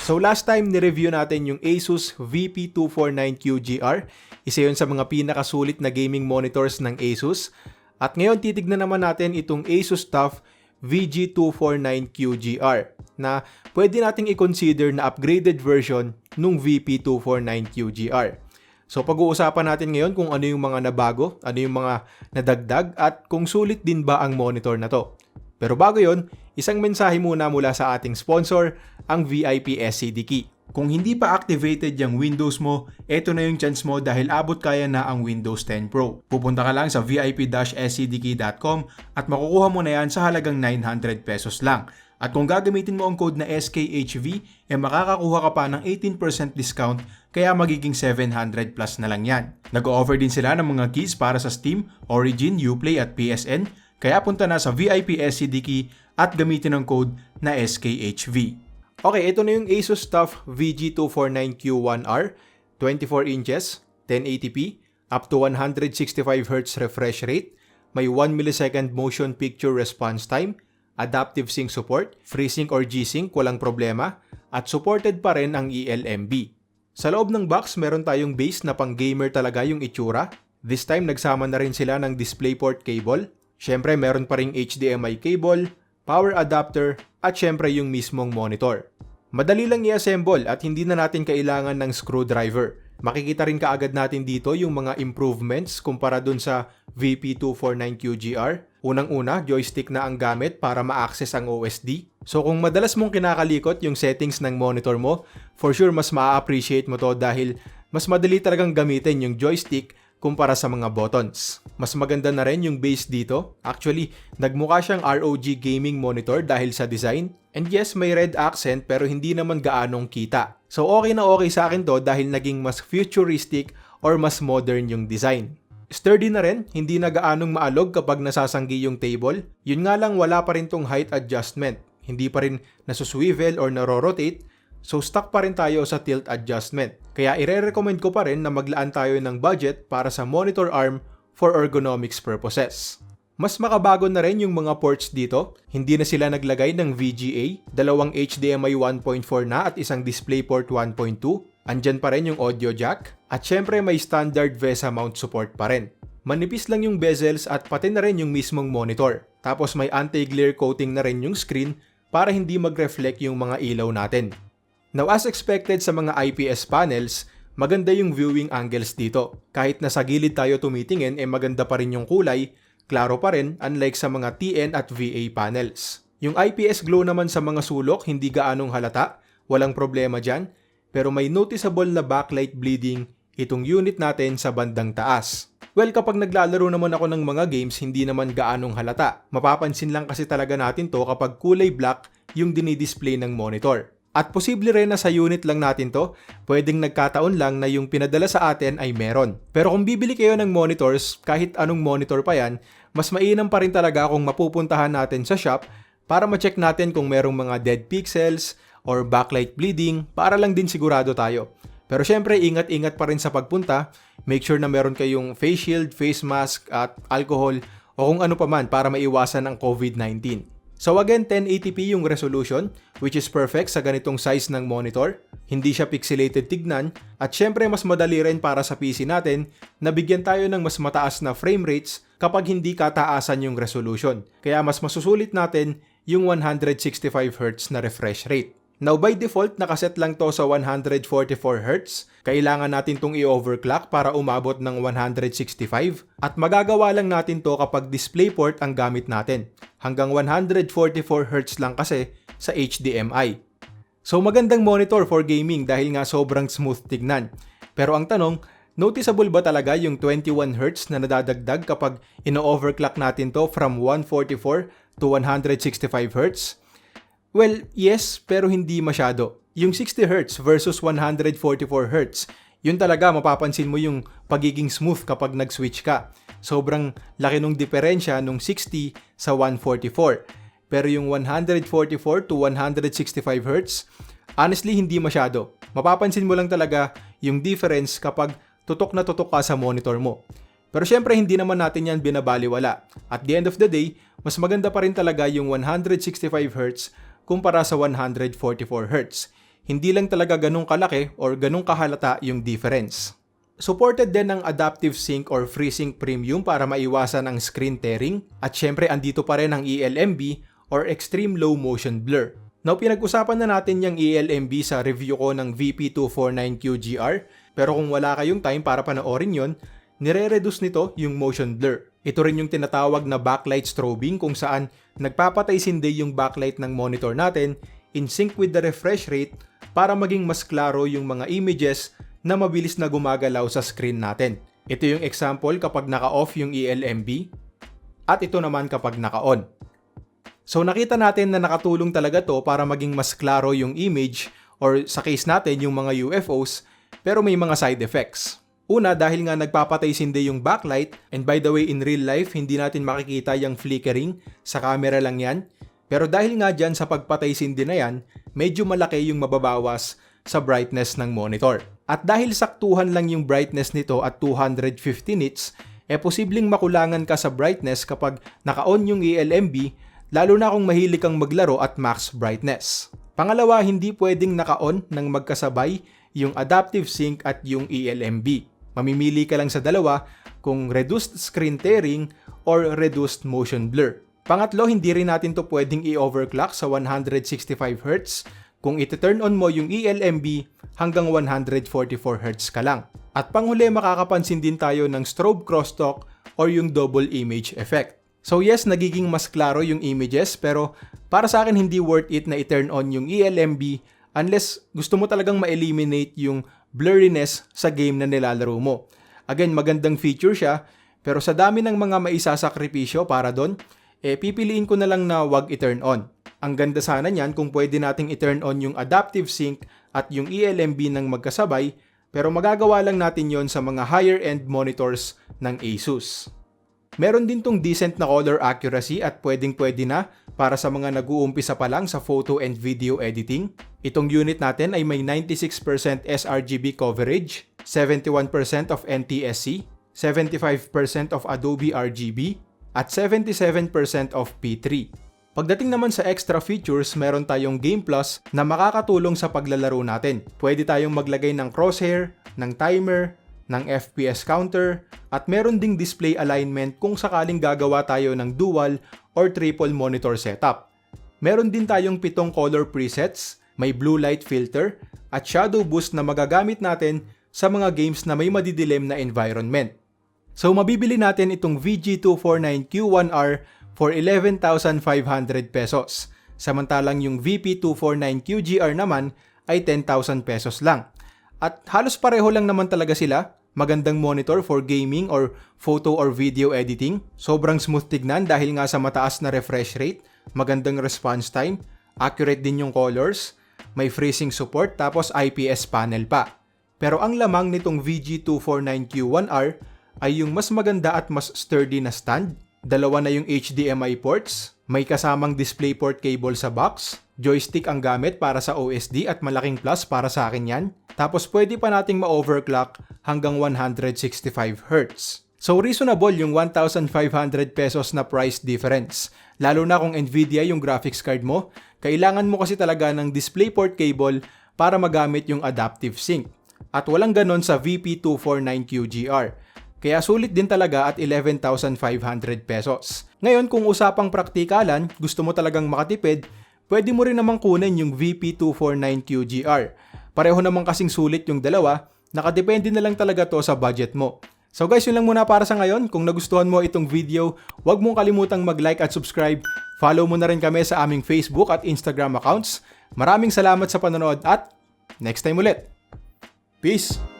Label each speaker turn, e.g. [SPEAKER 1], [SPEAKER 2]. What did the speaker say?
[SPEAKER 1] So last time ni-review natin yung ASUS VP249Q1R. Isa yun sa mga pinakasulit na gaming monitors ng ASUS. At ngayon titignan naman natin itong ASUS TUF VG249Q1R na pwede nating i-consider na upgraded version nung VP249Q1R. So pag-uusapan natin ngayon kung ano yung mga nabago, ano yung mga nadagdag at kung sulit din ba ang monitor na to. Pero bago yon, isang mensahe muna mula sa ating sponsor, ang VIP SCD Key. Kung hindi pa activated yung Windows mo, eto na yung chance mo dahil abot kaya na ang Windows 10 Pro. Pupunta ka lang sa vip-scdkey.com at makukuha mo na yan sa halagang 900 pesos lang. At kung gagamitin mo ang code na SKHV, makakakuha ka pa ng 18% discount kaya magiging 700 plus na lang yan. Nag-o-offer din sila ng mga keys para sa Steam, Origin, Uplay at PSN. Kaya punta na sa VIP SCD Key at gamitin ang code na SKHV. Okay, ito na yung ASUS TUF VG249Q1R, 24 inches, 1080p, up to 165Hz refresh rate, may 1 millisecond motion picture response time, adaptive sync support, FreeSync or G-Sync walang problema, at supported pa rin ang eLMB. Sa loob ng box, meron tayong base na pang gamer talaga yung itsura. This time, nagsama na rin sila ng DisplayPort cable. Syempre, meron pa ring HDMI cable, power adapter, at syempre yung mismong monitor. Madali lang i-assemble at hindi na natin kailangan ng screwdriver. Makikita rin kaagad natin dito yung mga improvements kumpara dun sa VP249Q1R. Unang-una, joystick na ang gamit para ma-access ang OSD. So kung madalas mong kinakalikot yung settings ng monitor mo, for sure mas ma-appreciate mo to dahil mas madali talagang gamitin yung joystick kumpara sa mga buttons. Mas maganda na rin yung base dito. Actually, nagmukha siyang ROG gaming monitor dahil sa design. And yes, may red accent pero hindi naman gaanong kita. So okay na okay sa akin to dahil naging mas futuristic or mas modern yung design. Sturdy na rin, hindi na gaanong maalog kapag nasasanggi yung table. Yun nga lang wala pa rin tong height adjustment. Hindi pa rin nasuswivel or narorotate. So stuck pa rin tayo sa tilt adjustment. Kaya ire-recommend ko pa rin na maglaan tayo ng budget para sa monitor arm for ergonomics purposes. Mas makabago na rin yung mga ports dito. Hindi na sila naglagay ng VGA, dalawang HDMI 1.4 na at isang DisplayPort 1.2. Andyan pa rin yung audio jack. At syempre may standard VESA mount support pa rin. Manipis lang yung bezels at pati na rin yung mismong monitor. Tapos may anti-glare coating na rin yung screen para hindi mag-reflect yung mga ilaw natin. Now as expected sa mga IPS panels, maganda yung viewing angles dito. Kahit nasa gilid tayo tumitingin, maganda pa rin yung kulay, klaro pa rin unlike sa mga TN at VA panels. Yung IPS glow naman sa mga sulok hindi gaanong halata, walang problema dyan, pero may noticeable na backlight bleeding itong unit natin sa bandang taas. Well, kapag naglalaro naman ako ng mga games, hindi naman gaanong halata. Mapapansin lang kasi talaga natin to kapag kulay black yung dinidisplay ng monitor. At posible rin na sa unit lang natin to, pwedeng nagkataon lang na yung pinadala sa atin ay meron. Pero kung bibili kayo ng monitors, kahit anong monitor pa yan, mas mainam pa rin talaga kung mapupuntahan natin sa shop para ma-check natin kung merong mga dead pixels or backlight bleeding para lang din sigurado tayo. Pero syempre, ingat-ingat pa rin sa pagpunta. Make sure na meron kayong face shield, face mask at alcohol o kung ano pa man para maiwasan ang COVID-19. So again, 1080p yung resolution, which is perfect sa ganitong size ng monitor. Hindi siya pixelated tignan, at syempre mas madali rin para sa PC natin na bigyan tayo ng mas mataas na frame rates kapag hindi kataasan yung resolution. Kaya mas masusulit natin yung 165Hz na refresh rate. Now by default, nakaset lang to sa 144Hz. Kailangan natin tong i-overclock para umabot ng 165 at magagawa lang natin to kapag DisplayPort ang gamit natin. Hanggang 144Hz lang kasi sa HDMI. So magandang monitor for gaming dahil nga sobrang smooth tignan. Pero ang tanong, noticeable ba talaga yung 21Hz na nadadagdag kapag ino-overclock natin to from 144 to 165Hz? Well, yes, pero hindi masyado. Yung 60Hz versus 144Hz, yun talaga mapapansin mo yung pagiging smooth kapag nag-switch ka. Sobrang laki nung diferensya nung 60 sa 144. Pero yung 144 to 165Hz, honestly hindi masyado. Mapapansin mo lang talaga yung difference kapag tutok na tutok ka sa monitor mo. Pero syempre hindi naman natin yan binabaliwala. At the end of the day, mas maganda pa rin talaga yung 165Hz kumpara sa 144Hz. hindi lang talaga ganun kalaki or ganun kahalata yung difference. Supported din ng Adaptive Sync or FreeSync Premium para maiwasan ang screen tearing at syempre andito pa rin ang ELMB or Extreme Low Motion Blur. Now pinag-usapan na natin yung ELMB sa review ko ng VP249Q1R pero kung wala kayong time para panoorin yon, nire-reduce nito yung motion blur. Ito rin yung tinatawag na backlight strobing kung saan nagpapatay sindi yung backlight ng monitor natin in sync with the refresh rate para maging mas klaro yung mga images na mabilis na gumagalaw sa screen natin. Ito yung example kapag naka-off yung ELMB at ito naman kapag naka-on. So nakita natin na nakatulong talaga to para maging mas klaro yung image or sa case natin yung mga UFOs pero may mga side effects. Una, dahil nga nagpapatay sindi yung backlight and by the way in real life hindi natin makikita yung flickering, sa camera lang yan. Pero dahil nga dyan sa pagpatay sindi na yan, medyo malaki yung mababawas sa brightness ng monitor. At dahil saktuhan lang yung brightness nito at 250 nits, posibleng makulangan ka sa brightness kapag naka-on yung ELMB, lalo na kung mahilig kang maglaro at max brightness. Pangalawa, hindi pwedeng naka-on ng magkasabay yung Adaptive Sync at yung ELMB. Mamimili ka lang sa dalawa kung reduced screen tearing or reduced motion blur. Pangatlo, hindi rin natin to pwedeng i-overclock sa 165Hz kung iti-turn on mo yung ELMB hanggang 144Hz ka lang. At panghuli, makakapansin din tayo ng strobe crosstalk or yung double image effect. So yes, nagiging mas klaro yung images pero para sa akin hindi worth it na i-turn on yung ELMB unless gusto mo talagang ma-eliminate yung blurriness sa game na nilalaro mo. Again, magandang feature siya pero sa dami ng mga maisasakripisyo para doon, pipiliin ko na lang na wag i-turn on. Ang ganda sana niyan kung pwede nating i-turn on yung Adaptive Sync at yung ELMB ng magkasabay pero magagawa lang natin yon sa mga higher end monitors ng ASUS. Meron din tong decent na color accuracy at pwedeng-pwede na para sa mga nag-uumpisa pa lang sa photo and video editing. Itong unit natin ay may 96% sRGB coverage, 71% of NTSC, 75% of Adobe RGB, at 77% of P3. Pagdating naman sa extra features, meron tayong Game Plus na makakatulong sa paglalaro natin. Pwede tayong maglagay ng crosshair, ng timer, ng FPS counter, at meron ding display alignment kung sakaling gagawa tayo ng dual or triple monitor setup. Meron din tayong 7 color presets, may blue light filter, at shadow boost na magagamit natin sa mga games na may madidilim na environment. So mabibili natin itong VG249Q1R for 11,500 pesos. Samantalang yung VP249QGR naman ay 10,000 pesos lang. At halos pareho lang naman talaga sila. Magandang monitor for gaming or photo or video editing. Sobrang smooth tignan dahil nga sa mataas na refresh rate, magandang response time, accurate din yung colors, may FreeSync support tapos IPS panel pa. Pero ang lamang nitong VG249Q1R ay yung mas maganda at mas sturdy na stand. Dalawa na yung HDMI ports, may kasamang DisplayPort cable sa box, joystick ang gamit para sa OSD at malaking plus para sa akin yan. Tapos pwede pa nating ma-overclock hanggang 165Hz. So reasonable yung 1,500 pesos na price difference. Lalo na kung Nvidia yung graphics card mo, kailangan mo kasi talaga ng DisplayPort cable para magamit yung Adaptive Sync. At walang ganon sa VP249QGR. Kaya sulit din talaga at 11,500 pesos. Ngayon kung usapang praktikalan, gusto mo talagang makatipid, pwede mo rin namang kunin yung VP249QGR. Pareho naman kasing sulit yung dalawa, nakadepende na lang talaga to sa budget mo. So guys, yun lang muna para sa ngayon. Kung nagustuhan mo itong video, huwag mong kalimutang mag-like at subscribe. Follow mo na rin kami sa aming Facebook at Instagram accounts. Maraming salamat sa panonood at next time ulit. Peace!